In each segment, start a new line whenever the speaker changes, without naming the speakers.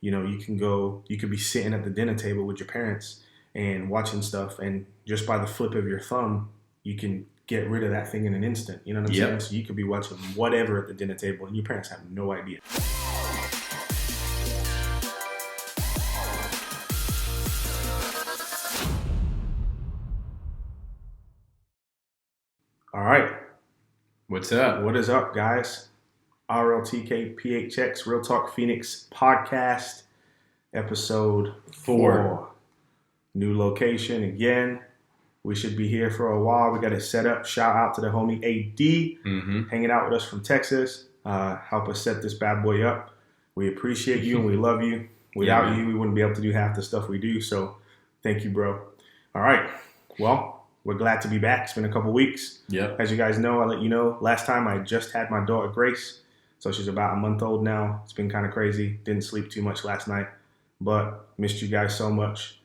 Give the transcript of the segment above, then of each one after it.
you could be sitting at the dinner table with your parents and watching stuff, and just by the flip of your thumb, you can get rid of that thing in an instant. You know what I'm saying? So you could be watching whatever at the dinner table, and your parents have no idea. All right.
What's up?
What is up, guys? RLTKPHX, Real Talk Phoenix podcast, episode 4. New location again. We should be here for a while. We got it set up. Shout out to the homie AD, hanging out with us from Texas. Help us set this bad boy up. We appreciate you and we love you. Without you, we wouldn't be able to do half the stuff we do. So thank you, bro. All right. Well, we're glad to be back. It's been a couple weeks.
Yep.
As you guys know, I'll let you know, last time I just had my daughter, Grace. So she's about a month old now. It's been kind of crazy. Didn't sleep too much last night, but missed you guys so much.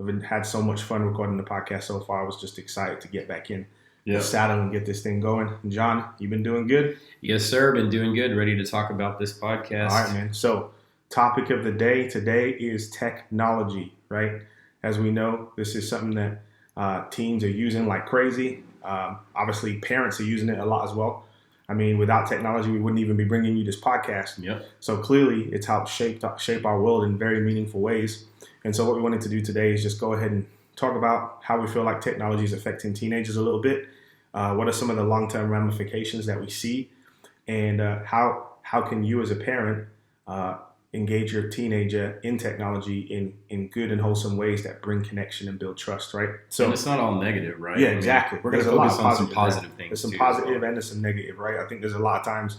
I've had so much fun recording the podcast so far. I was just excited to get back in the saddle and get this thing going. John, you been doing good?
Yes, sir. Been doing good. Ready to talk about this podcast.
All right, man. So topic of the day today is technology, right? As we know, this is something that teens are using like crazy. Obviously, parents are using it a lot as well. I mean, without technology, we wouldn't even be bringing you this podcast.
Yep.
So clearly, it's helped shape our world in very meaningful ways. And so what we wanted to do today is just go ahead and talk about how we feel like technology is affecting teenagers a little bit. What are some of the long-term ramifications that we see? And how can you as a parent engage your teenager in technology in good and wholesome ways that bring connection and build trust, right?
So and it's not all negative, right?
Yeah, exactly.
We're going to focus on some positive things.
There's some positive and there's some negative, right? I think there's a lot of times,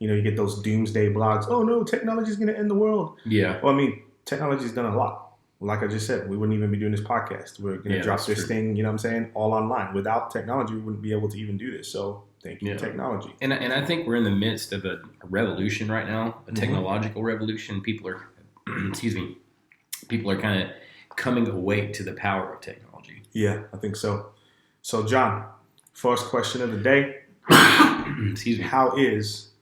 you get those doomsday blogs. Oh no, technology is going to end the world.
Yeah.
Well, I mean, technology's done a lot. Like I just said, we wouldn't even be doing this podcast. We're going to drop this thing, all online. Without technology, we wouldn't be able to even do this. So thank you, technology.
And I think we're in the midst of a revolution right now, a technological revolution. People are, people are kind of coming awake to the power of technology.
Yeah, I think so. So, John, first question of the day.
Excuse me.
How is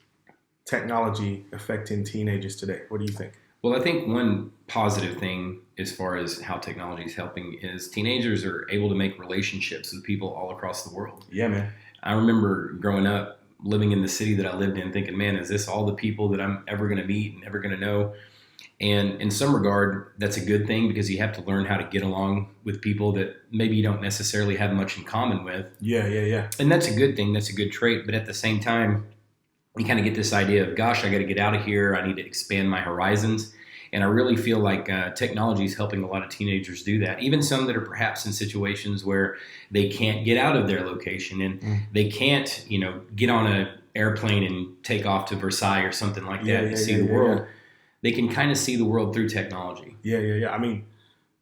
technology affecting teenagers today? What do you think?
Well, I think one positive thing as far as how technology is helping is teenagers are able to make relationships with people all across the world.
Yeah, man.
I remember growing up, living in the city that I lived in, thinking, man, is this all the people that I'm ever going to meet and ever going to know? And in some regard, that's a good thing because you have to learn how to get along with people that maybe you don't necessarily have much in common with.
Yeah.
And that's a good thing. That's a good trait. But at the same time, you kind of get this idea of, gosh, I got to get out of here. I need to expand my horizons. And I really feel like technology is helping a lot of teenagers do that. Even some that are perhaps in situations where they can't get out of their location and they can't, get on an airplane and take off to Versailles or something like that and see the world. Yeah. They can kind of see the world through technology.
Yeah. I mean,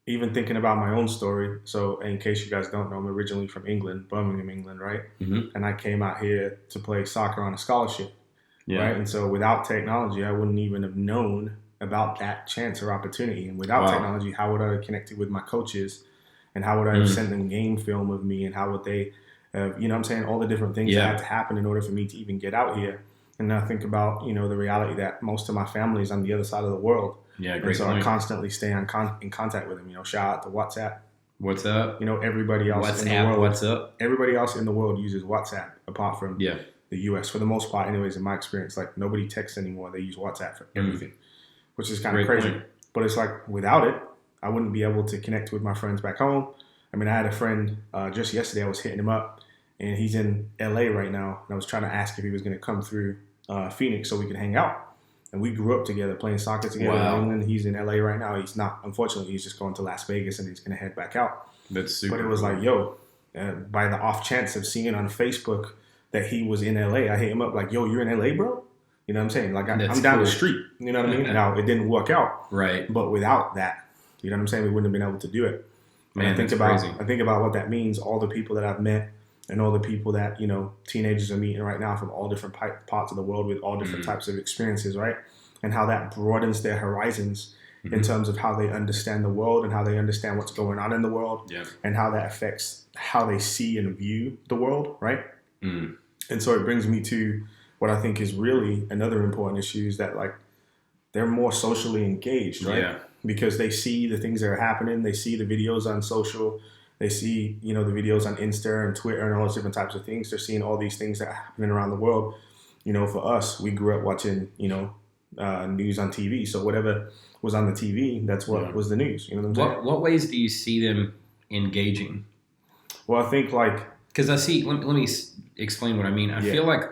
even thinking about my own story. So in case you guys don't know, I'm originally from England, Birmingham, England, right? Mm-hmm. And I came out here to play soccer on a scholarship. Yeah. Right. And so without technology, I wouldn't even have known about that chance or opportunity. And without technology, how would I have connected with my coaches? And how would I have sent them game film of me? And how would they have, all the different things that had to happen in order for me to even get out here. And I think about, the reality that most of my family is on the other side of the world.
Yeah, great.
And so
point.
I constantly stay in contact with them. Shout out to WhatsApp.
What's up?
Everybody else in the world.
What's up?
Everybody else in the world uses WhatsApp apart from the U.S. For the most part, anyways, in my experience, like nobody texts anymore. They use WhatsApp for everything, which is kind of crazy. Point. But it's like without it, I wouldn't be able to connect with my friends back home. I mean, I had a friend just yesterday. I was hitting him up, and he's in L.A. right now. And I was trying to ask if he was going to come through Phoenix so we could hang out. And we grew up together playing soccer together in England. He's in L.A. right now. He's not, unfortunately, he's just going to Las Vegas and he's going to head back out.
That's super.
But it was like, by the off chance of seeing on Facebook that he was in L.A., I hit him up like, yo, you're in L.A., bro? You know what I'm saying? Like, I'm down the street. You know what I mean? Now, it didn't work out.
Right.
But without that, you know what I'm saying? We wouldn't have been able to do it.
Man,
I think about what that means, all the people that I've met and all the people that, teenagers are meeting right now from all different parts of the world with all different types of experiences, right? And how that broadens their horizons in terms of how they understand the world and how they understand what's going on in the world and how that affects how they see and view the world, right? And so it brings me to what I think is really another important issue is that, like, they're more socially engaged, right?
Yeah.
Because they see the things that are happening. They see the videos on social. They see, the videos on Insta and Twitter and all those different types of things. They're seeing all these things that are happening around the world. For us, we grew up watching, news on TV. So whatever was on the TV, that's what was the news. You know what I'm saying?
What ways do you see them engaging?
Well, I think
because I see. Let me explain what I mean. I feel like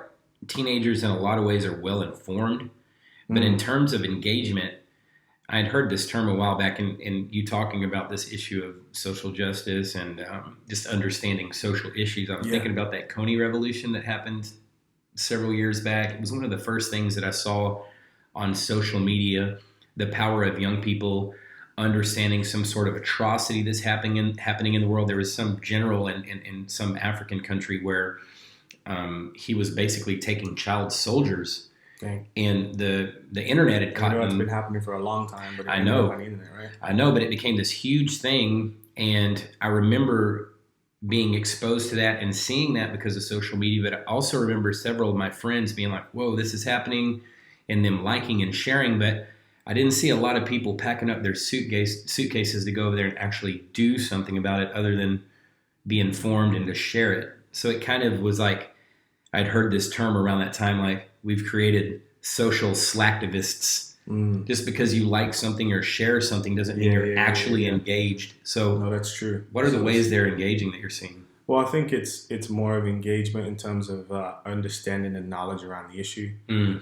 teenagers in a lot of ways are well informed, but in terms of engagement, I had heard this term a while back, in you talking about this issue of social justice and just understanding social issues. I was thinking about that Coney revolution that happened several years back. It was one of the first things that I saw on social media, the power of young people understanding some sort of atrocity that's happening in the world. There was some general in some African country where he was basically taking child soldiers. Dang. And the internet had caught him.
It's been happening for a long time, but
I know.
On the internet, right?
I know, but it became this huge thing, and I remember being exposed to that and seeing that because of social media. But I also remember several of my friends being like, "Whoa, this is happening," and them liking and sharing. But I didn't see a lot of people packing up their suitcases to go over there and actually do something about it, other than be informed and to share it. So it kind of was like I'd heard this term around that time, like, we've created social slacktivists. Just because you like something or share something doesn't mean you're actually engaged. So
no, that's true.
What are the ways they're engaging that you're seeing?
Well, I think it's more of engagement in terms of understanding and knowledge around the issue.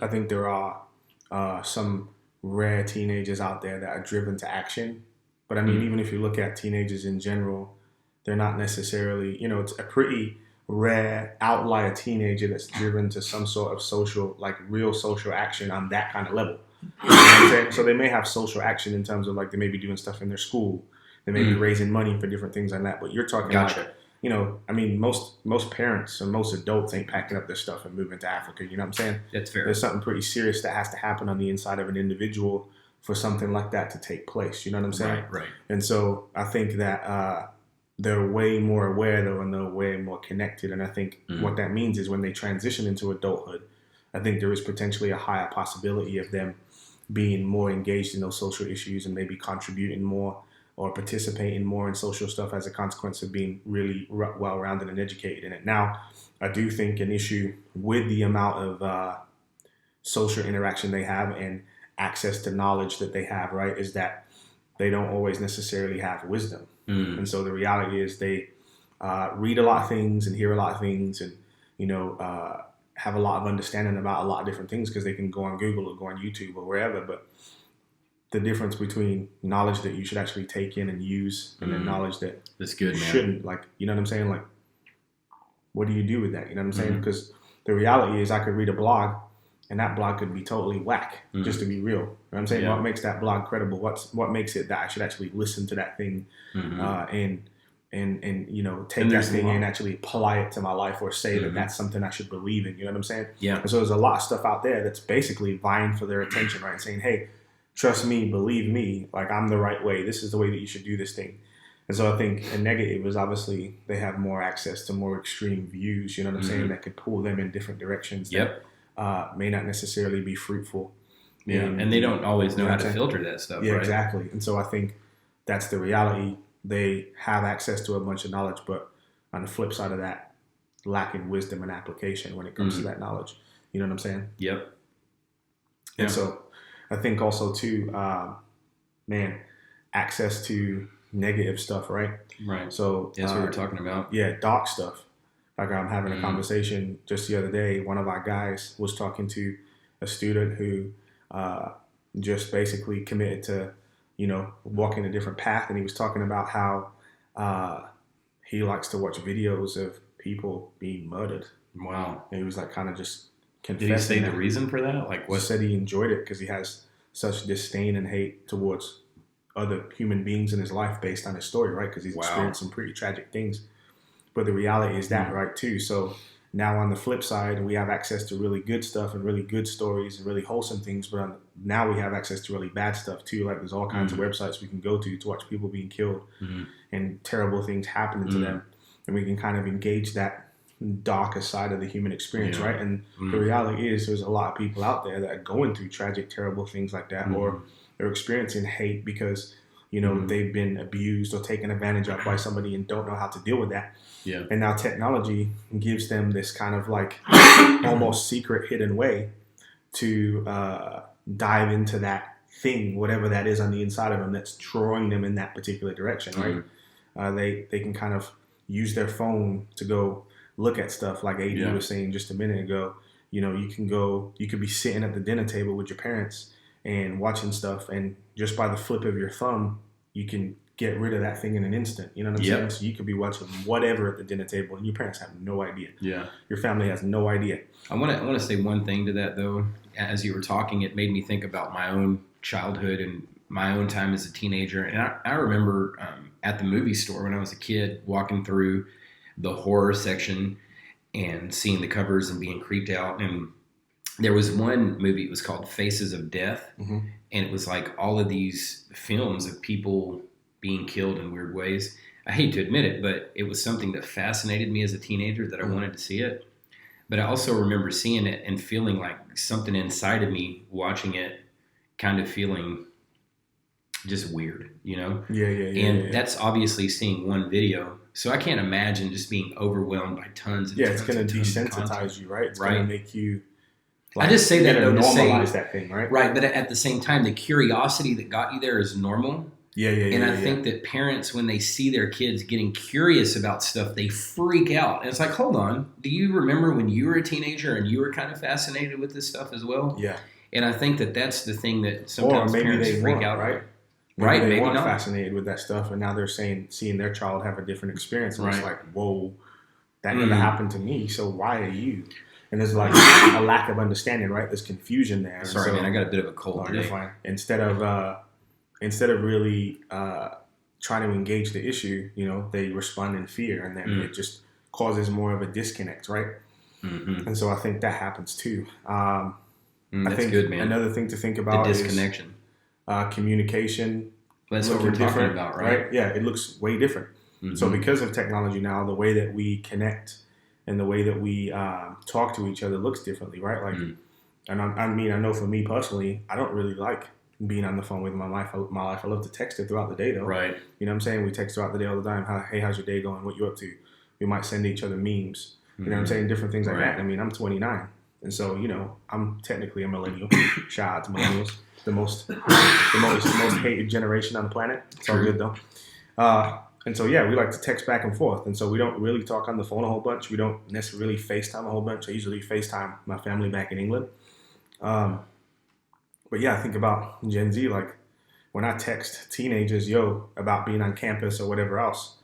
I think there are some rare teenagers out there that are driven to action. But I mean, even if you look at teenagers in general, they're not necessarily, it's a pretty rare outlier teenager that's driven to some sort of social, like real social action on that kind of level. You know what I'm saying? So they may have social action in terms of like they may be doing stuff in their school. They may be raising money for different things like that. But you're talking like, I mean, most parents and most adults ain't packing up their stuff and moving to Africa. You know what I'm saying?
That's fair.
There's something pretty serious that has to happen on the inside of an individual for something like that to take place. You know what I'm saying?
Right.
And so I think that they're way more aware, though, and they're way more connected. And I think what that means is when they transition into adulthood, I think there is potentially a higher possibility of them being more engaged in those social issues and maybe contributing more or participating more in social stuff as a consequence of being really well-rounded and educated in it. Now, I do think an issue with the amount of social interaction they have and access to knowledge that they have, right, is that they don't always necessarily have wisdom. And so the reality is they read a lot of things and hear a lot of things and, have a lot of understanding about a lot of different things because they can go on Google or go on YouTube or wherever. But the difference between knowledge that you should actually take in and use and then knowledge that
that's good,
you shouldn't, like, you know what I'm saying? Like, what do you do with that? You know what I'm saying? Because the reality is I could read a blog and that blog could be totally whack, just to be real. You know what I'm saying? Yeah. What makes that blog credible? What makes it that I should actually listen to that thing and take that thing and actually apply it to my life or say that that's something I should believe in. You know what I'm saying?
Yeah.
And so there's a lot of stuff out there that's basically vying for their attention, right? Saying, hey, trust me, believe me, like I'm the right way. This is the way that you should do this thing. And so I think a negative is obviously they have more access to more extreme views, you know what I'm saying, that could pull them in different directions that may not necessarily be fruitful.
Yeah, and they don't always know how to filter that stuff,
right?
Exactly.
And so I think that's the reality. They have access to a bunch of knowledge, but on the flip side of that, lacking wisdom and application when it comes to that knowledge. You know what I'm saying?
Yep.
And so I think also too, access to negative stuff, right?
Right.
So
that's what we're talking about.
Yeah, dark stuff. Like I'm having a conversation just the other day. One of our guys was talking to a student who just basically committed to, walking a different path. And he was talking about how he likes to watch videos of people being murdered.
Wow.
And he was like kind of just confessing.
Did he say the reason for that? Like what?
He said he enjoyed it because he has such disdain and hate towards other human beings in his life based on his story, right? Because he's experienced some pretty tragic things. But the reality is that, right, too. So now on the flip side, we have access to really good stuff and really good stories and really wholesome things. But now we have access to really bad stuff, too. Like there's all kinds of websites we can go to watch people being killed and terrible things happening to them. And we can kind of engage that darker side of the human experience, right? And
Mm-hmm.
the reality is there's a lot of people out there that are going through tragic, terrible things like that, or they're experiencing hate because, they've been abused or taken advantage of by somebody and don't know how to deal with that.
Yeah.
And now technology gives them this kind of like almost secret hidden way to dive into that thing, whatever that is on the inside of them that's drawing them in that particular direction, right? They can kind of use their phone to go look at stuff like AD was saying just a minute ago. You could be sitting at the dinner table with your parents and watching stuff, and just by the flip of your thumb, you can get rid of that thing in an instant. You know what I'm saying? So you could be watching whatever at the dinner table, and your parents have no idea.
Yeah.
Your family has no idea.
I want to say one thing to that, though. As you were talking, it made me think about my own childhood and my own time as a teenager. And I remember at the movie store when I was a kid walking through the horror section and seeing the covers and being creeped out. And there was one movie, it was called Faces of Death.
Mm-hmm.
And it was like all of these films of people being killed in weird ways. I hate to admit it, but it was something that fascinated me as a teenager that I wanted to see it. But I also remember seeing it and feeling like something inside of me watching it, kind of feeling just weird,
Yeah.
And that's obviously seeing one video. So I can't imagine just being overwhelmed by tons of
it's going to desensitize you, right? It's going to make you.
I just say that though to
normalize that thing, right?
Right, but at the same time, the curiosity that got you there is normal. And I think that parents, when they see their kids getting curious about stuff, they freak out. And it's like, hold on, do you remember when you were a teenager and you were kind of fascinated with this stuff as well?
Yeah.
And I think that that's the thing that sometimes parents freak out,
right?
Maybe
they weren't
not
fascinated with that stuff, and now they're seeing their child have a different experience, and it's like, whoa, that never happened to me. So why are you? And there's like a lack of understanding, right? There's confusion there.
Sorry, man, I got a bit of a cold today.
You're fine. Instead of really trying to engage the issue, they respond in fear, and then it just causes more of a disconnect, right?
Mm-hmm.
And so I think that happens too.
That's
I think
good, man.
Another thing to think about
the disconnection.
Is communication.
That's what we're talking about, right?
Yeah, it looks way different. Mm-hmm. So because of technology now, the way that we connect and the way that we talk to each other looks differently, right? Like, and I know for me personally, I don't really like being on the phone with my wife. I love to text her throughout the day, though.
Right.
You know what I'm saying? We text throughout the day all the time. Hey, how's your day going? What you up to? We might send each other memes. You know what I'm saying? Different things like that. I mean, I'm 29. And so, I'm technically a millennial. Shout out to millennials. The most hated generation on the planet. It's all good, though. And so, yeah, we like to text back and forth. And so we don't really talk on the phone a whole bunch. We don't necessarily FaceTime a whole bunch. I usually FaceTime my family back in England. But yeah, I think about Gen Z, like when I text teenagers, about being on campus or whatever else,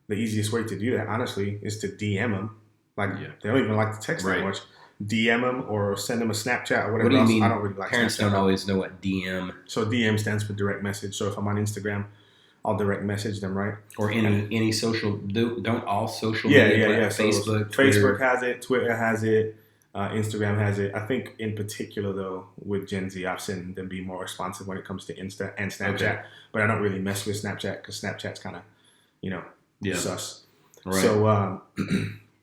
the easiest way to do that, honestly, is to DM them. Like, they don't even like to text that much. DM them or send them a Snapchat or whatever else.
What do you mean?
I don't really like
Parents
Snapchat.
don't always know what DM.
So DM stands for direct message. So if I'm on Instagram, I'll direct message them, right?
Or any social. Don't all social media. Facebook,
so Facebook has it. Twitter has it. Instagram has it. I think in particular, though, with Gen Z, I've seen them be more responsive when it comes to Insta and Snapchat. Okay. But I don't really mess with Snapchat because Snapchat's kind of, sus. Right.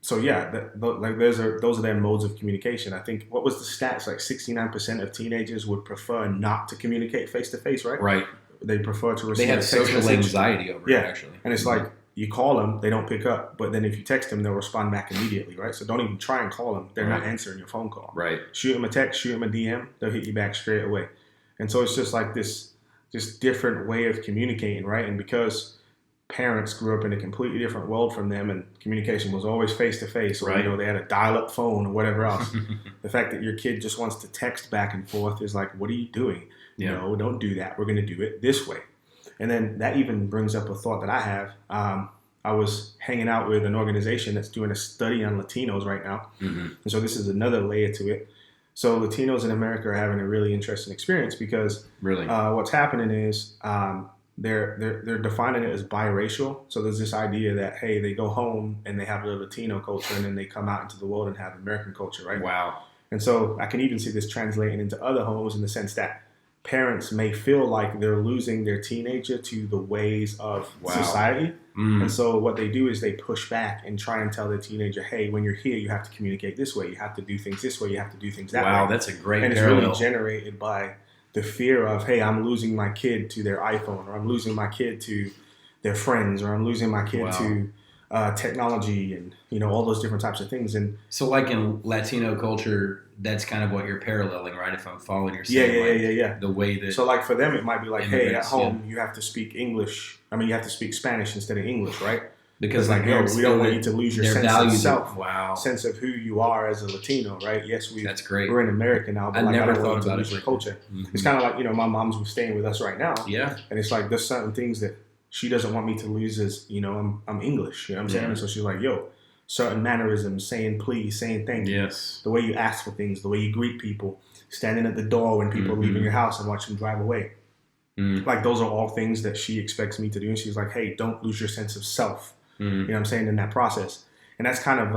So yeah, those are their modes of communication. I think, what was the stats? Like 69% of teenagers would prefer not to communicate face to face, right?
Right.
They prefer to receive.
They have social anxiety over it, actually.
And it's like, you call them, they don't pick up. But then if you text them, they'll respond back immediately, right? So don't even try and call them. They're not answering your phone call.
Right.
Shoot them a text, shoot them a DM, they'll hit you back straight away. And so it's just like this different way of communicating, right? And because parents grew up in a completely different world from them, and communication was always face to face, or they had a dial-up phone or whatever else. The fact that your kid just wants to text back and forth is like, what are you doing? Yeah. No, don't do that. We're going to do it this way. And then that even brings up a thought that I have. I was hanging out with an organization that's doing a study on Latinos right now. Mm-hmm. And so this is another layer to it. So Latinos in America are having a really interesting experience because what's happening is they're defining it as biracial. So there's this idea that, hey, they go home and they have the Latino culture, and then they come out into the world and have American culture, right?
Wow.
And so I can even see this translating into other homes in the sense that parents may feel like they're losing their teenager to the ways of society. And so what they do is they push back and try and tell their teenager, hey, when you're here, you have to communicate this way. You have to do things this way. You have to do things that way.
Wow, that's a great
And
parallel.
it's really generated by the fear of, hey, I'm losing my kid to their iPhone, or I'm losing my kid to their friends, or I'm losing my kid to technology, and all those different types of things. And
so, like in Latino culture, that's kind of what you're paralleling, right? If I'm following your
yeah.
The way that
so, like for them, it might be like, hey, at home you have to speak English. I mean, you have to speak Spanish instead of English, right?
Because
like, yo, we don't want you to lose your sense of self,
wow,
sense of who you are as a Latino, right? Yes,
that's great.
We're in America now, but
I never
don't
thought
want you to
about
lose
it
your
like
culture.
Mm-hmm.
It's kind of like my mom's was staying with us right now,
and
it's like there's certain things that she doesn't want me to lose as I'm English, you know what I'm saying? And so she's like, yo, certain mannerisms, saying please, saying thank you, the way you ask for things, the way you greet people, standing at the door when people are leaving your house and watch them drive away. Like those are all things that she expects me to do. And she's like, hey, don't lose your sense of self. You know what I'm saying, in that process. And that's kind of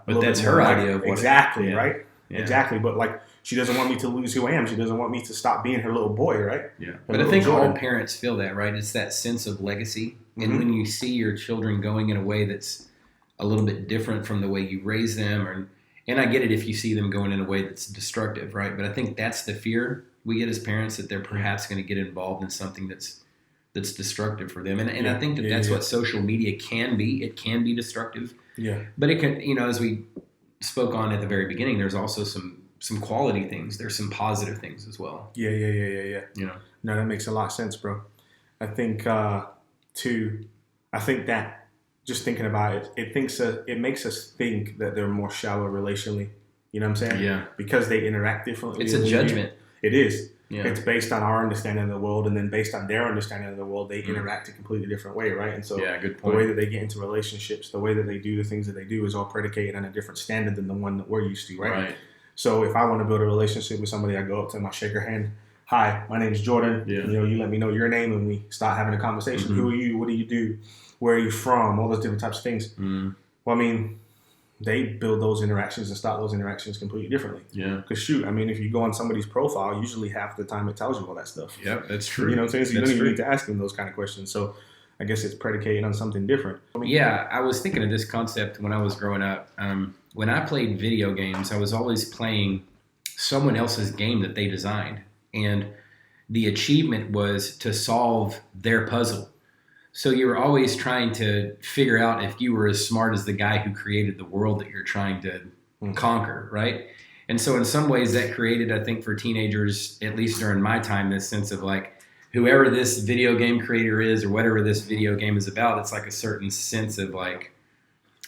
but that's her idea of what
exactly, right? Yeah. Exactly. But like, she doesn't want me to lose who I am. She doesn't want me to stop being her little boy, right?
Yeah. But I think all parents feel that, right? It's that sense of legacy. And when you see your children going in a way that's a little bit different from the way you raise them, and I get it if you see them going in a way that's destructive, right? But I think that's the fear we get as parents, that they're perhaps going to get involved in something that's destructive for them. And I think that's what social media can be. It can be destructive.
Yeah.
But it can, as we spoke on at the very beginning, there's also some quality things. There's some positive things as well.
Yeah. No, that makes a lot of sense, bro. I think, too, that just thinking about it, it makes us think that they're more shallow relationally. You know what I'm saying?
Yeah.
Because they interact differently.
It's a judgment.
It is.
Yeah.
It's based on our understanding of the world, and then based on their understanding of the world, they interact a completely different way, right? And so
good point.
The way that they get into relationships, the way that they do the things that they do is all predicated on a different standard than the one that we're used to, right? So if I want to build a relationship with somebody, I go up to them, I shake her hand. Hi, my name is Jordan.
Yeah.
You let me know your name, and we start having a conversation. Who are you? What do you do? Where are you from? All those different types of things. Well, I mean, they build those interactions and start those interactions completely differently.
Yeah.
Because shoot, I mean, if you go on somebody's profile, usually half the time it tells you all that stuff.
Yeah, that's true.
You know what I'm saying? So you don't even need to ask them those kind of questions. So I guess it's predicated on something different.
Yeah, I was thinking of this concept when I was growing up. When I played video games, I was always playing someone else's game that they designed. And the achievement was to solve their puzzle. So you were always trying to figure out if you were as smart as the guy who created the world that you're trying to conquer, right? And so in some ways that created, I think, for teenagers, at least during my time, this sense of like, whoever this video game creator is or whatever this video game is about, it's like a certain sense of like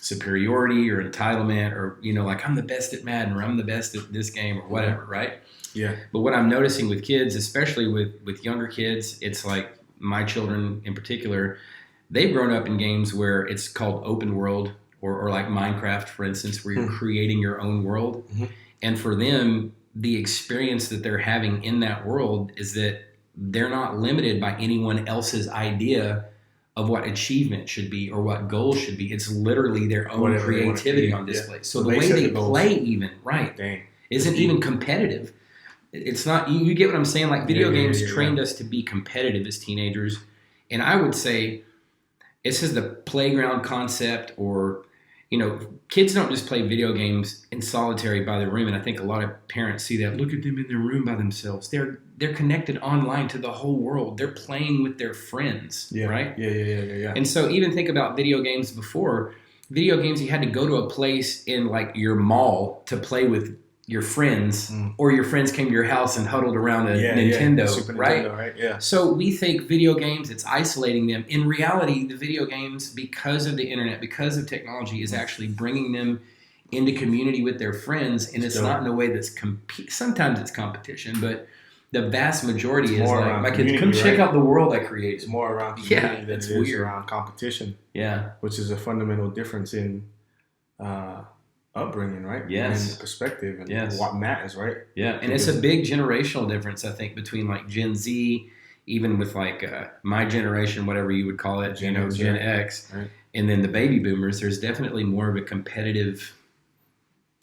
superiority or entitlement, or, like I'm the best at Madden, or I'm the best at this game, or whatever, right?
Yeah.
But what I'm noticing with kids, especially with younger kids, it's like, my children in particular, they've grown up in games where it's called open world, or like Minecraft, for instance, where you're creating your own world. And for them, the experience that they're having in that world is that they're not limited by anyone else's idea of what achievement should be or what goals should be. It's literally their own creativity on display. So the way they play isn't even competitive. It's not, you get what I'm saying? Like video games trained us to be competitive as teenagers. And I would say this is the playground concept, or, kids don't just play video games in solitary by their room. And I think a lot of parents see that. Look at them in their room by themselves. They're connected online to the whole world. They're playing with their friends, right?
Yeah.
And so even think about video games before. Video games, you had to go to a place in like your mall to play with your friends, or your friends came to your house and huddled around a Nintendo, right?
Nintendo, right? Yeah.
So we think video games, it's isolating them. In reality, the video games, because of the internet, because of technology, is actually bringing them into community with their friends. And it's not in a way that's sometimes it's competition, but the vast majority is like, my kids, come check out the world I created.
It's more around community than it is around competition.
Yeah.
Which is a fundamental difference in upbringing, right?
Yes.
And perspective and what matters, right?
Yeah. And it's a big generational difference, I think, between like Gen Z, even with like my generation, whatever you would call it, Gen X, right. And then the baby boomers. There's definitely more of a competitive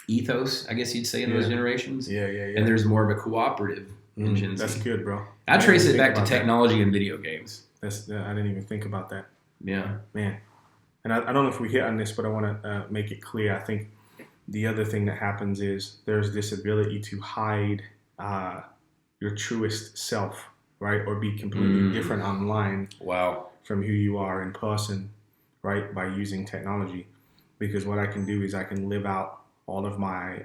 ethos, I guess you'd say, in those generations.
Yeah.
And there's more of a cooperative in Gen Z.
That's good, bro.
I trace it back to technology and video games.
I didn't even think about that.
Yeah.
Man. And I don't know if we hit on this, but I want to make it clear. I think the other thing that happens is there's this ability to hide your truest self, right? Or be completely different online from who you are in person, right? By using technology. Because what I can do is I can live out all of my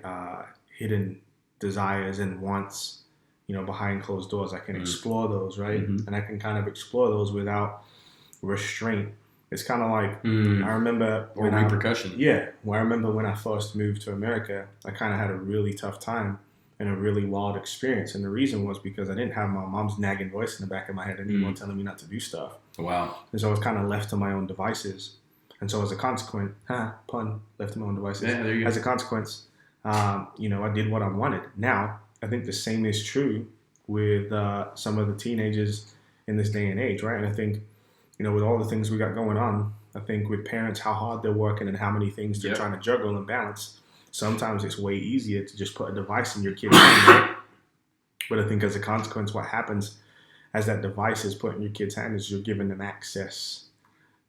hidden desires and wants, behind closed doors. I can explore those, right? And I can kind of explore those without restraint. It's kind of like, I remember when
repercussion.
I remember when I first moved to America, I kind of had a really tough time and a really wild experience. And the reason was because I didn't have my mom's nagging voice in the back of my head anymore telling me not to do stuff.
Wow.
And so I was kind of left to my own devices. And so as a consequence, left to my own devices.
Yeah, there you go.
As a consequence, I did what I wanted. Now, I think the same is true with some of the teenagers in this day and age, right? And I think, with all the things we got going on, I think with parents, how hard they're working and how many things they're trying to juggle and balance, sometimes it's way easier to just put a device in your kid's hand. But I think as a consequence, what happens as that device is put in your kid's hand is you're giving them access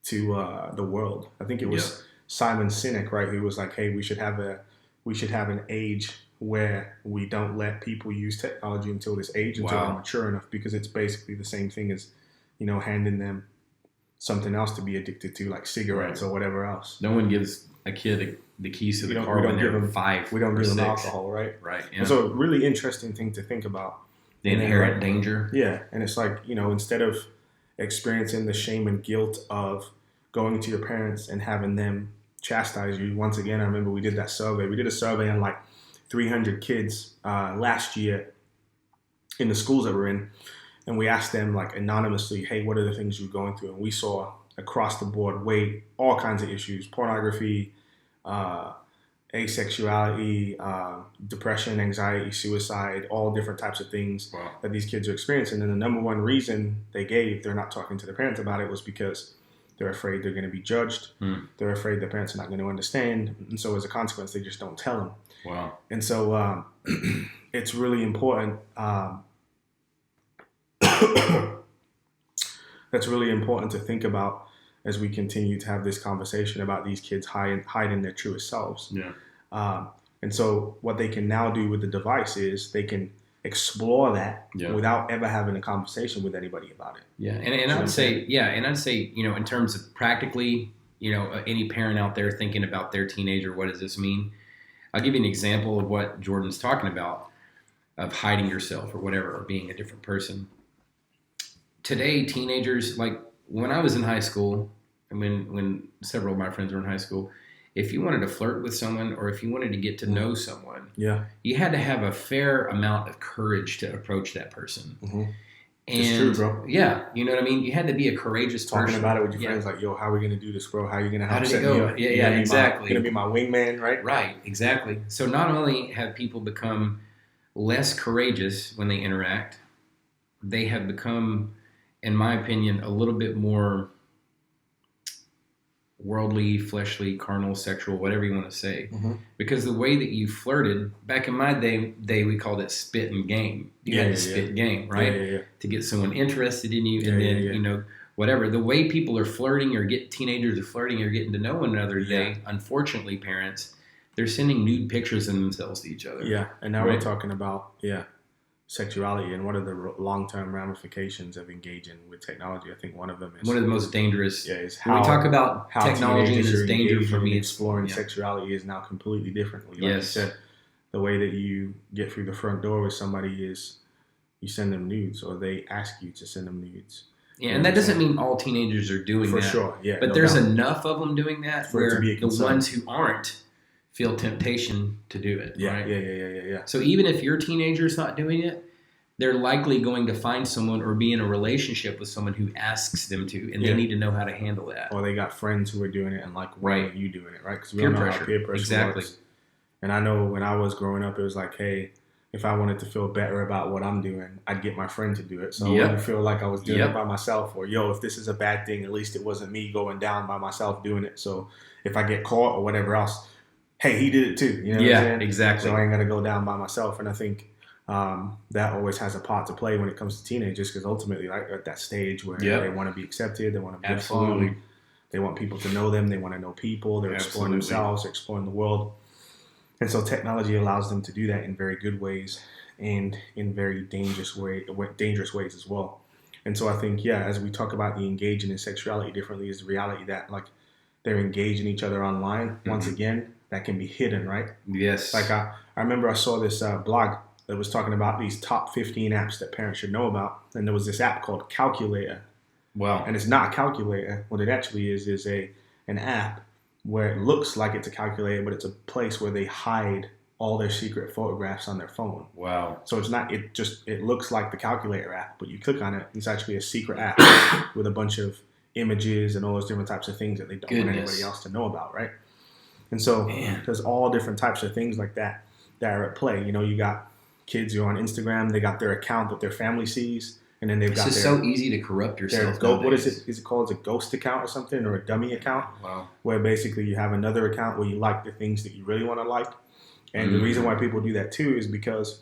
to the world. I think it was Simon Sinek, right, who was like, hey, we should have an age where we don't let people use technology until this age, until they're mature enough, because it's basically the same thing as, handing them something else to be addicted to, like cigarettes or whatever else.
No one gives a kid the keys to the car when they're 5
We don't
or
give
6.
them alcohol, right?
Right. Yeah.
And so a really interesting thing to think about.
The inherent danger.
Yeah. And it's like, instead of experiencing the shame and guilt of going to your parents and having them chastise you, once again, I remember we did that survey. We did a survey on like 300 kids last year in the schools that we're in. And we asked them like anonymously, hey, what are the things you're going through? And we saw across the board all kinds of issues: pornography, asexuality, depression, anxiety, suicide, all different types of things that these kids are experiencing. And the number one reason they're not talking to their parents about it was because they're afraid they're going to be judged. They're afraid their parents are not going to understand. And so as a consequence, they just don't tell them.
Wow.
And so it's really important. That's really important to think about as we continue to have this conversation about these kids hiding their truest selves.
Yeah.
And so what they can now do with the device is they can explore that without ever having a conversation with anybody about it.
Yeah. And I'd say, in terms of practically, any parent out there thinking about their teenager, what does this mean? I'll give you an example of what Jordan's talking about, of hiding yourself or whatever, or being a different person. Today, teenagers, like when I was in high school, and when several of my friends were in high school, if you wanted to flirt with someone or if you wanted to get to know someone, you had to have a fair amount of courage to approach that person.
Mm-hmm.
And
it's true, bro.
Yeah, you know what I mean? You had to be a courageous person.
Talking about it with your friends, like, yo, how are we going to do this, bro? How are you going to help
set
me up?
Yeah, exactly.
Going to be my wingman, right?
Right, exactly. So not only have people become less courageous when they interact, they have become, in my opinion, a little bit more worldly, fleshly, carnal, sexual, whatever you want to say. Mm-hmm. Because the way that you flirted, back in my day we called it spit and game. You had to spit game, right? To get someone interested in you, and then, whatever. The way people are flirting or teenagers are flirting or getting to know one another today, unfortunately, parents, they're sending nude pictures of themselves to each other. Yeah, and now we're talking about, sexuality and what are the long-term ramifications of engaging with technology. I think one of them is... One of the most dangerous...
is
when we talk about technology and its danger for me...
Exploring sexuality is now completely differently. Like you said, the way that you get through the front door with somebody is you send them nudes, or they ask you to send them nudes.
Yeah, and that doesn't mean all teenagers are doing that.
For sure, yeah.
But there's enough of them doing that where the ones who aren't feel temptation to do it. Yeah. So even if your teenager's not doing it, they're likely going to find someone or be in a relationship with someone who asks them to, and they need to know how to handle that.
Or they got friends who are doing it, and like, why are you doing it, right? Because we
peer
all know
pressure.
How peer pressure works. And I know when I was growing up, it was like, hey, if I wanted to feel better about what I'm doing, I'd get my friend to do it. So I wouldn't feel like I was doing it by myself. Or, if this is a bad thing, at least it wasn't me going down by myself doing it. So if I get caught or whatever else, hey, he did it too. You know what I'm saying?
Exactly.
So I ain't got to go down by myself. And I think that always has a part to play when it comes to teenagers, because ultimately, like at that stage where they want to be accepted, they want to be fun, they want people to know them, they want to know people, they're exploring themselves, they're exploring the world. And so technology allows them to do that in very good ways and in very dangerous ways as well. And so I think, as we talk about the engaging in sexuality differently, is the reality that like they're engaging each other online. Once again, that can be hidden, right?
Yes.
Like I remember I saw this blog that was talking about these top 15 apps that parents should know about. And there was this app called Calculator.
Wow.
And it's not a calculator. What it actually is an app where it looks like it's a calculator, but it's a place where they hide all their secret photographs on their phone.
Wow.
So it's not, it looks like the calculator app, but you click on it, it's actually a secret app with a bunch of images and all those different types of things that they don't want anybody else to know about, right? And so there's all different types of things like that are at play. You know, you got kids who are on Instagram, they got their account that their family sees, and then they've got
it's so easy to corrupt yourself.
What is it? Is it called a ghost account or something, or a dummy account?
Wow.
Where basically you have another account where you like the things that you really want to like. And the reason why people do that too is because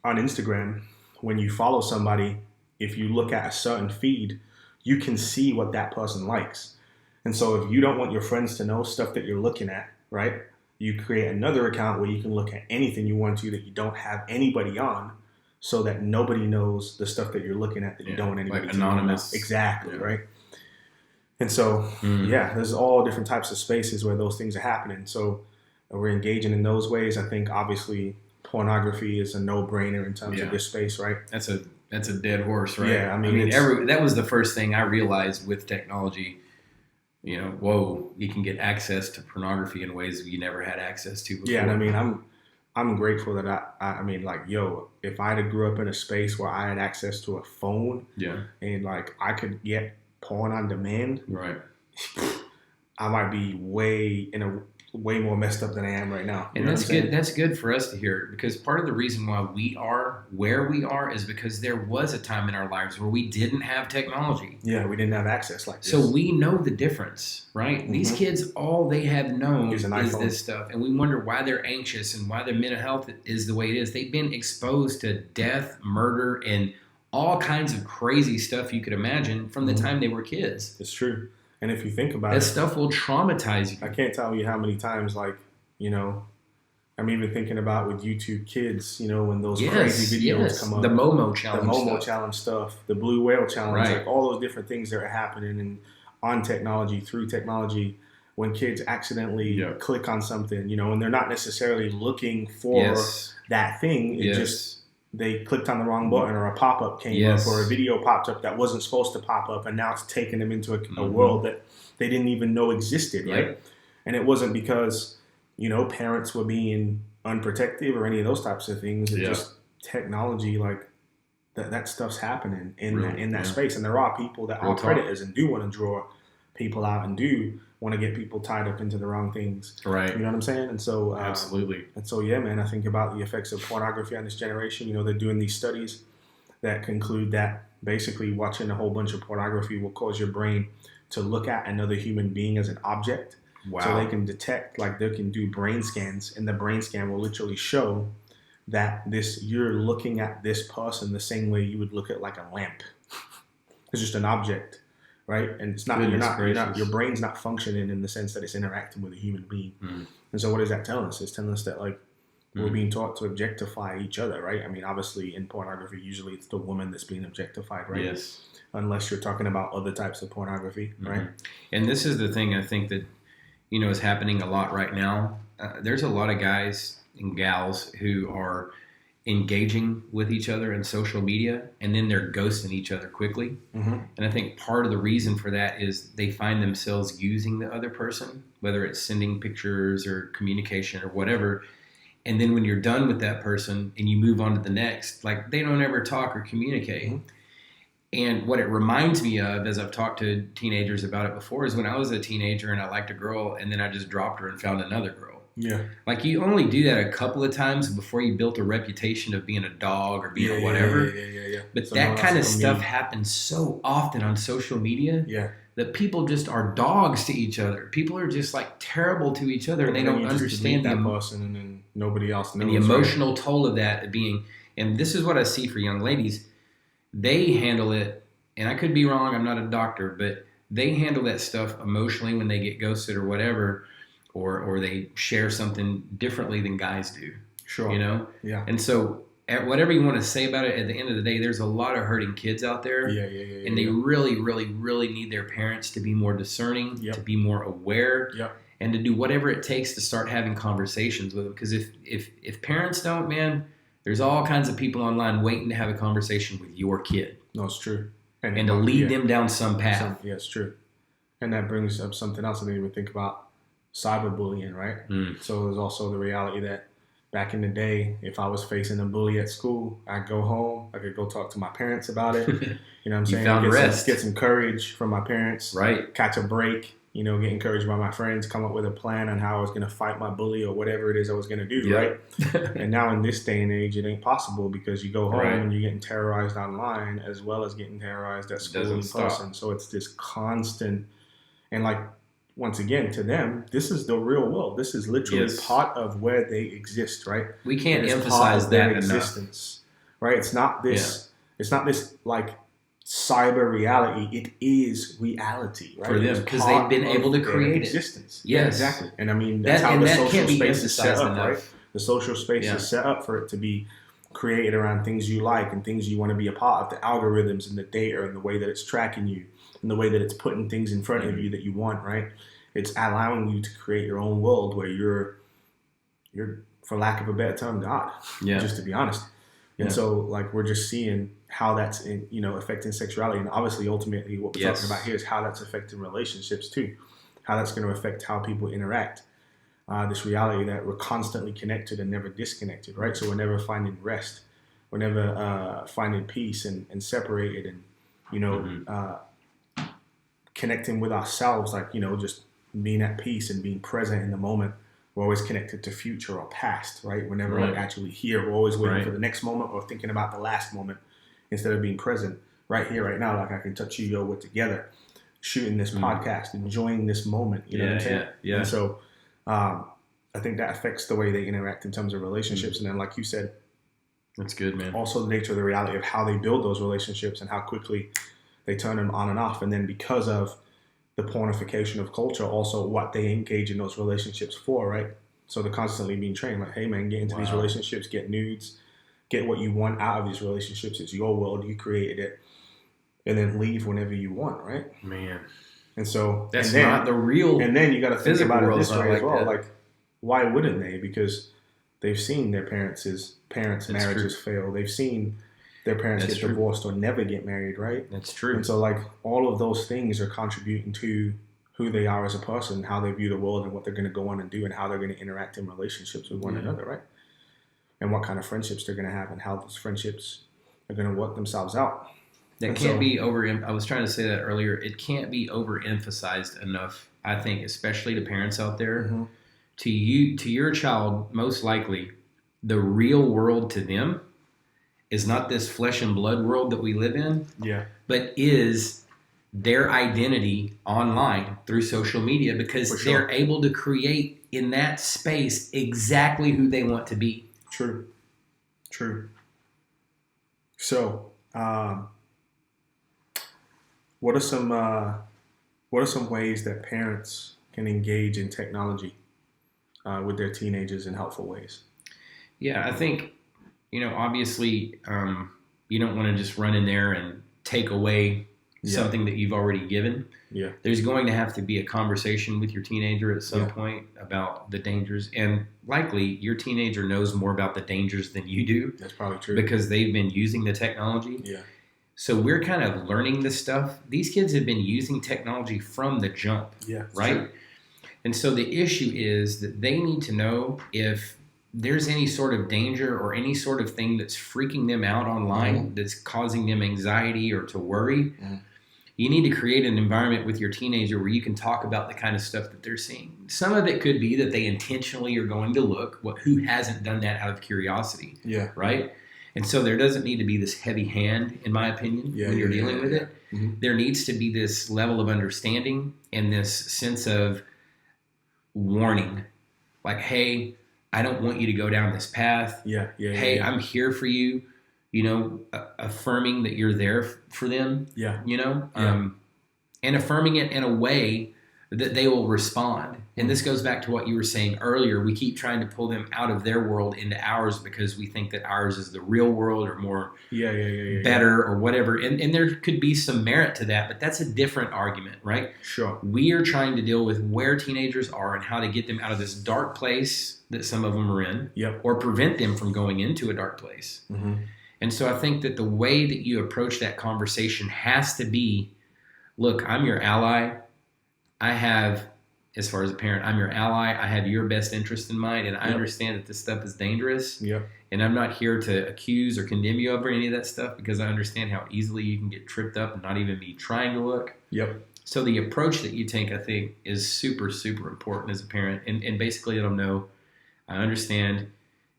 on Instagram, when you follow somebody, if you look at a certain feed, you can see what that person likes. And so if you don't want your friends to know stuff that you're looking at, right, you create another account where you can look at anything you want to that you don't have anybody on, so that nobody knows the stuff that you're looking at that you don't want anybody
like
to know.
Anonymous.
Exactly, right? And so, there's all different types of spaces where those things are happening. So we're engaging in those ways. I think obviously pornography is a no-brainer in terms of this space, right?
That's a dead horse, right?
Yeah, I mean
that was the first thing I realized with technology. You know, whoa, you can get access to pornography in ways you never had access to before.
Yeah, and I mean, I'm grateful that I mean, like, if I had grew up in a space where I had access to a phone, and like I could get porn on demand,
right,
I might be way more messed up than I am right now.
And that's good. That's good for us to hear, because part of the reason why we are where we are is because there was a time in our lives where we didn't have technology.
Yeah, we didn't have access like this.
So we know the difference, right? These kids, all they have known is this stuff. And we wonder why they're anxious and why their mental health is the way it is. They've been exposed to death, murder, and all kinds of crazy stuff you could imagine from the time they were kids.
It's true. And if you think about
that stuff will traumatize you.
I can't tell you how many times, like, you know, I'm even thinking about with YouTube Kids, you know, when those crazy videos come up.
The Momo Challenge
Challenge stuff, the Blue Whale Challenge, like all those different things that are happening and on technology, through technology, when kids accidentally click on something, you know, and they're not necessarily looking for that thing. It just, they clicked on the wrong button, or a pop-up came up, or a video popped up that wasn't supposed to pop up, and now it's taking them into a world that they didn't even know existed, right? And it wasn't because, you know, parents were being unprotective or any of those types of things. It's just technology, like, that stuff's happening in that space. And there are people that are predators and do want to draw people out and do want to get people tied up into the wrong things.
Right.
You know what I'm saying? And so,
absolutely.
And so, yeah, man, I think about the effects of pornography on this generation. You know, they're doing these studies that conclude that basically watching a whole bunch of pornography will cause your brain to look at another human being as an object.
Wow.
So they can detect, like, they can do brain scans, and the brain scan will literally show that you're looking at this person the same way you would look at like a lamp. It's just an object. Right, and it's not your brain's not functioning in the sense that it's interacting with a human being. And so, what is that telling us? It's telling us that, like, we're being taught to objectify each other, right? I mean, obviously, in pornography, usually it's the woman that's being objectified, right?
Yes.
Unless you're talking about other types of pornography, right?
And this is the thing I think that, you know, is happening a lot right now. There's a lot of guys and gals who are engaging with each other in social media, and then they're ghosting each other quickly. And I think part of the reason for that is they find themselves using the other person, whether it's sending pictures or communication or whatever. And then when you're done with that person and you move on to the next, like, they don't ever talk or communicate. And what it reminds me of, as I've talked to teenagers about it before, is when I was a teenager and I liked a girl and then I just dropped her and found another girl.
Yeah.
Like, you only do that a couple of times before you built a reputation of being a dog or being a whatever.
Yeah.
But so that kind of stuff happens so often on social media that people just are dogs to each other. People are just, like, terrible to each other, and they don't understand
that person, and then nobody else knows.
And the emotional toll of that being, And this is what I see for young ladies. They handle it, and I could be wrong, I'm not a doctor, but they handle that stuff emotionally when they get ghosted or whatever, or they share something differently than guys do.
Sure.
You know?
Yeah.
And so whatever you want to say about it, at the end of the day, there's a lot of hurting kids out there. And they really, really, really need their parents to be more discerning, to be more aware, and to do whatever it takes to start having conversations with them. Because if parents don't, man, there's all kinds of people online waiting to have a conversation with your kid.
No, it's true.
And to lead them down some path.
Yeah, it's true. And that brings up something else I didn't even think about, cyberbullying, right? So there's also the reality that back in the day, if I was facing a bully at school, I'd go home, I could go talk to my parents about it. You know what I'm saying? Get some courage from my parents.
Right.
Catch a break, you know, get encouraged by my friends, come up with a plan on how I was going to fight my bully or whatever it is I was going to do, right? And now in this day and age, it ain't possible because you go home and you're getting terrorized online as well as getting terrorized at school in person. So it's this constant, and like, once again, to them, this is the real world. This is literally part of where they exist, right?
We can't emphasize that
existence, right? It's not this. It's not this like cyber reality. It is reality, right?
For them, because they've been able to create
existence.
Yes,
exactly. And I mean, that's how the social space is set up, right? The social space
Yeah.
is set up for it to be created around things you like and things you want to be a part of. The algorithms and the data and the way that it's tracking you and the way that it's putting things in front of you that you want, right? It's allowing you to create your own world where you're, for lack of a better term, God.
Yeah.
Just to be honest. And so, like, we're just seeing how that's, affecting sexuality. And obviously, ultimately, what we're talking about here is how that's affecting relationships, too. How that's going to affect how people interact. This reality that we're constantly connected and never disconnected, right? So we're never finding rest. We're never finding peace and separated and, connecting with ourselves, like, just being at peace and being present in the moment. We're always connected to future or past, right? We're never like actually here. We're always waiting for the next moment or thinking about the last moment instead of being present right here, right now. Like I can touch you, yo, we're together, shooting this podcast, enjoying this moment. You know what I'm saying?
Yeah.
And so I think that affects the way they interact in terms of relationships. And then, like you said,
that's good, man.
Also the nature of the reality of how they build those relationships and how quickly they turn them on and off. And then because of the pornification of culture, also what they engage in those relationships for, right? So they're constantly being trained like, hey man, get into these relationships, get nudes, get what you want out of these relationships. It's your world, you created it, and then leave whenever you want, right?
Man.
And so
that's not the real.
And then you got to think about it this way as well.
That.
Like, why wouldn't they? Because they've seen their parents' marriages fail. They've seen their parents get divorced or never get married, right?
That's true.
And so, like, all of those things are contributing to who they are as a person, how they view the world, and what they're going to go on and do, and how they're going to interact in relationships with one another, right? And what kind of friendships they're going to have, and how those friendships are going to work themselves out.
That can't be I was trying to say that earlier. It can't be overemphasized enough, I think, especially to parents out there. To your child, most likely, the real world to them is not this flesh and blood world that we live in, but is their identity online through social media, because they're able to create in that space exactly who they want to be.
True. So, what are some ways that parents can engage in technology with their teenagers in helpful ways?
Yeah, I think, obviously, you don't want to just run in there and take away something that you've already given.
Yeah.
There's going to have to be a conversation with your teenager at some point about the dangers. And likely your teenager knows more about the dangers than you do.
That's probably true.
Because they've been using the technology.
Yeah.
So we're kind of learning this stuff. These kids have been using technology from the jump.
Yeah.
Right?
True.
And so the issue is that they need to know if there's any sort of danger or any sort of thing that's freaking them out online, that's causing them anxiety or to worry. You need to create an environment with your teenager where you can talk about the kind of stuff that they're seeing. Some of it could be that they intentionally are going to look. Who hasn't done that out of curiosity?
Yeah.
Right? And so there doesn't need to be this heavy hand, in my opinion, when you're dealing with it. There needs to be this level of understanding and this sense of warning. Like, hey, I don't want you to go down this path. Hey, I'm here for you. Affirming that you're there for them. And affirming it in a way that they will respond. And this goes back to what you were saying earlier. We keep trying to pull them out of their world into ours because we think that ours is the real world or more better or whatever. And there could be some merit to that, but that's a different argument, right?
Sure.
We are trying to deal with where teenagers are and how to get them out of this dark place that some of them are in, or prevent them from going into a dark place.
Mm-hmm.
And so I think that the way that you approach that conversation has to be, look, I'm your ally. I have, as far as a parent, I'm your ally. I have your best interest in mind, and I understand that this stuff is dangerous. And I'm not here to accuse or condemn you over any of that stuff because I understand how easily you can get tripped up and not even be trying to look. So the approach that you take, I think, is super, super important as a parent. And basically let them know, I understand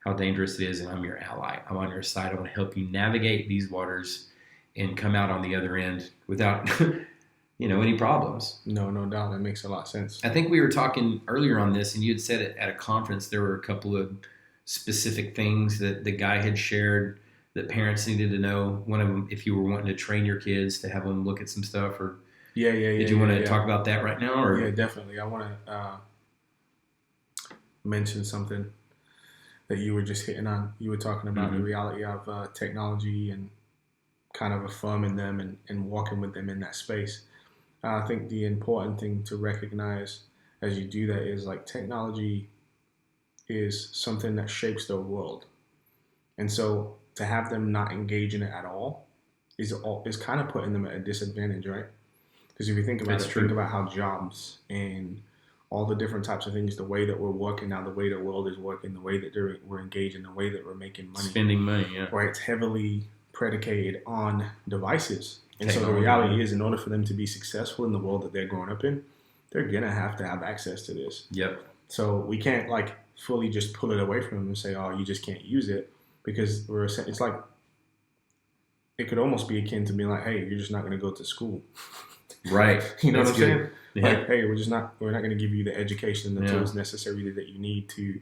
how dangerous it is, and I'm your ally. I'm on your side. I want to help you navigate these waters and come out on the other end without any problems.
No doubt. That makes a lot of sense.
I think we were talking earlier on this, and you had said at a conference there were a couple of specific things that the guy had shared that parents needed to know. One of them, if you were wanting to train your kids to have them look at some stuff, or did you want to talk about that right now? Or?
Yeah, definitely. I want to mention something that you were just hitting on. You were talking about the reality of technology and kind of affirming them and walking with them in that space. I think the important thing to recognize as you do that is like technology is something that shapes their world. And so to have them not engage in it at all is kind of putting them at a disadvantage, right? Because if you think about think about how jobs and all the different types of things, the way that we're working now, the way the world is working, the way that we're engaging, the way that we're making money.
Spending money,
right? It's heavily predicated on devices. And so the reality is, in order for them to be successful in the world that they're growing up in, they're going to have access to this. So we can't like fully just pull it away from them and say, oh, you just can't use it, because it's like, it could almost be akin to being like, hey, you're just not going to go to school.
Right.
You know what I'm saying? Like, hey, we're not going to give you the education and the tools necessary that you need to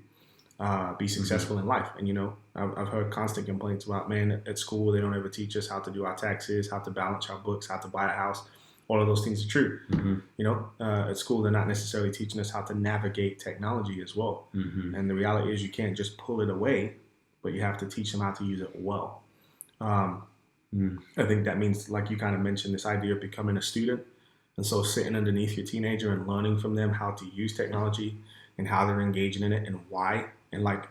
be successful in life. And, I've heard constant complaints about, man, at school, they don't ever teach us how to do our taxes, how to balance our books, how to buy a house. All of those things are true. At school, they're not necessarily teaching us how to navigate technology as well. And the reality is you can't just pull it away, but you have to teach them how to use it well. I think that means, like you kind of mentioned, this idea of becoming a student. And so sitting underneath your teenager and learning from them how to use technology and how they're engaging in it and why, and like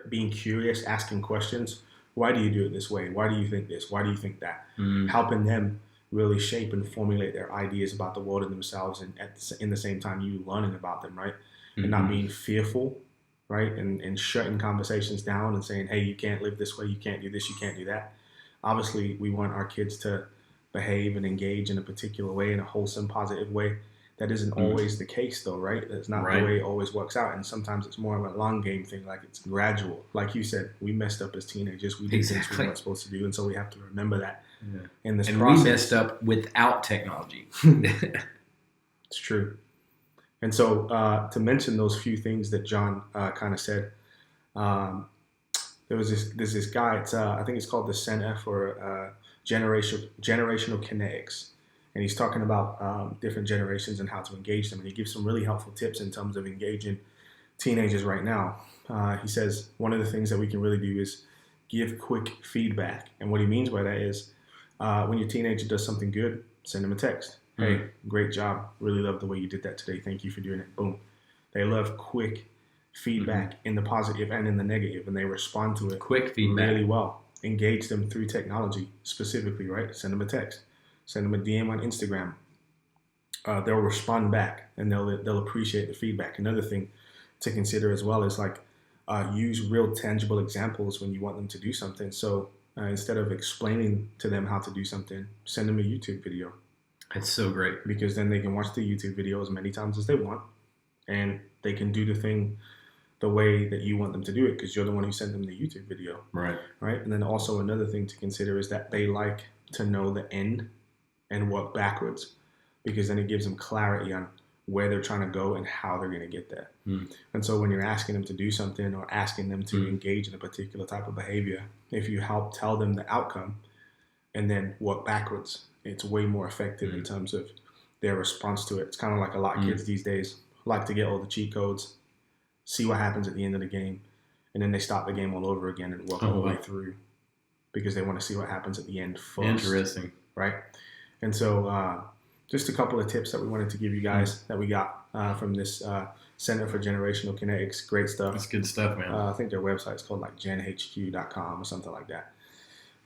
being curious, asking questions. Why do you do it this way? Why do you think this? Why do you think that? Helping them really shape and formulate their ideas about the world and themselves, and in the same time you learning about them, right? And not being fearful, right? And shutting conversations down and saying, hey, you can't live this way, you can't do this, you can't do that. Obviously, we want our kids to behave and engage in a particular way, in a wholesome, positive way. That isn't always the case, though, right? That's not the way it always works out. And sometimes it's more of a long game thing, like it's gradual. Like you said, we messed up as teenagers. We did things we weren't supposed to do. And so we have to remember that in this process.
We messed up without technology.
It's true. And so to mention those few things that John kind of said, there's this guy, I think it's called the Center for Generational Kinetics. And he's talking about different generations and how to engage them. And he gives some really helpful tips in terms of engaging teenagers right now. He says one of the things that we can really do is give quick feedback. And what he means by that is when your teenager does something good, send them a text. Hey, great job. Really love the way you did that today. Thank you for doing it. Boom. They love quick feedback in the positive and in the negative, and they respond to it really well. Engage them through technology specifically, right? Send them a text. Send them a DM on Instagram. They'll respond back, and they'll appreciate the feedback. Another thing to consider as well is like use real tangible examples when you want them to do something. So instead of explaining to them how to do something, send them a YouTube video.
It's so great.
Because then they can watch the YouTube video as many times as they want, and they can do the thing the way that you want them to do it, because you're the one who sent them the YouTube video. Right. And then also another thing to consider is that they like to know the end and work backwards, because then it gives them clarity on where they're trying to go and how they're going to get there. And so when you're asking them to do something or asking them to engage in a particular type of behavior, if you help tell them the outcome and then work backwards, it's way more effective in terms of their response to it. It's kind of like a lot of kids these days like to get all the cheat codes, see what happens at the end of the game, and then they start the game all over again and work all the way through because they want to see what happens at the end first.
Interesting.
Right? And so just a couple of tips that we wanted to give you guys that we got from this Center for Generational Kinetics. Great stuff.
That's good stuff, man.
I think their website is called like genhq.com or something like that.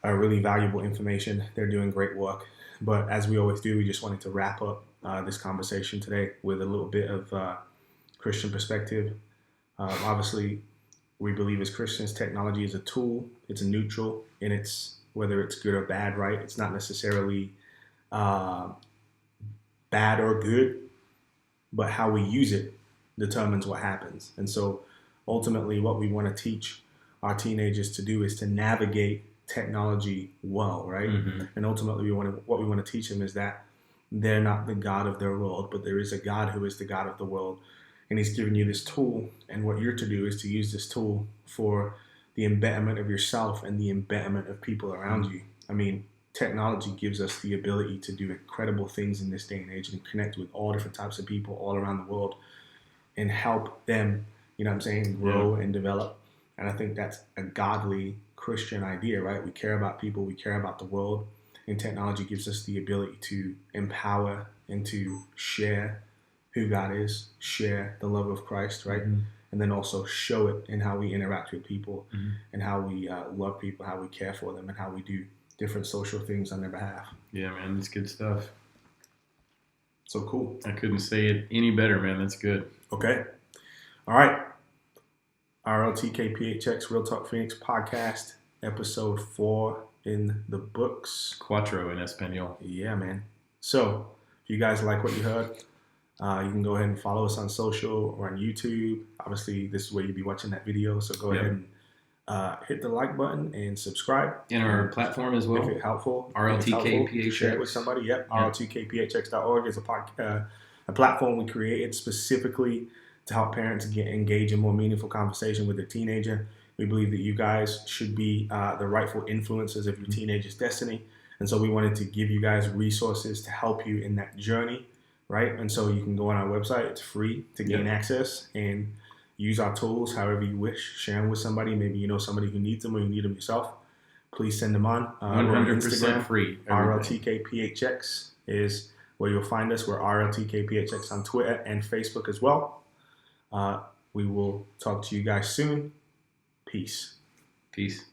Really valuable information. They're doing great work. But as we always do, we just wanted to wrap up this conversation today with a little bit of Christian perspective. Obviously, we believe as Christians, technology is a tool. It's a neutral in its, whether it's good or bad, right? It's not necessarily bad or good, but how we use it determines what happens. And so ultimately what we want to teach our teenagers to do is to navigate technology well, right? And ultimately what we want to teach them is that they're not the God of their world, but there is a God who is the God of the world. And he's given you this tool, and what you're to do is to use this tool for the embetterment of yourself and the embetterment of people around you. I mean, technology gives us the ability to do incredible things in this day and age and connect with all different types of people all around the world and help them, you know what I'm saying, grow and develop. And I think that's a godly Christian idea, right? We care about people, we care about the world, and technology gives us the ability to empower and to share who God is, share the love of Christ, right? And then also show it in how we interact with people and how we love people, how we care for them, and how we do different social things on their behalf.
Yeah, man, that's good stuff.
So cool.
I couldn't say it any better, man. That's good.
Okay. All right. RLTKPHX Real Talk Phoenix podcast, episode 4 in the books.
Cuatro in Espanol.
Yeah, man. So if you guys like what you heard, you can go ahead and follow us on social or on YouTube. Obviously, this is where you'll be watching that video. So go ahead and hit the like button and subscribe.
And our platform as well.
If it's helpful.
RLTKPHX.
Share it with somebody. Yep. RLTKPHX.org is a platform we created specifically to help parents engage in more meaningful conversation with their teenager. We believe that you guys should be the rightful influencers of your teenager's destiny. And so we wanted to give you guys resources to help you in that journey, right? And so you can go on our website. It's free to gain access and use our tools however you wish. Share them with somebody. Maybe you know somebody who needs them or you need them yourself. Please send them on.
100% free.
RLTKPHX is where you'll find us. We're RLTKPHX on Twitter and Facebook as well. We will talk to you guys soon. Peace.
Peace.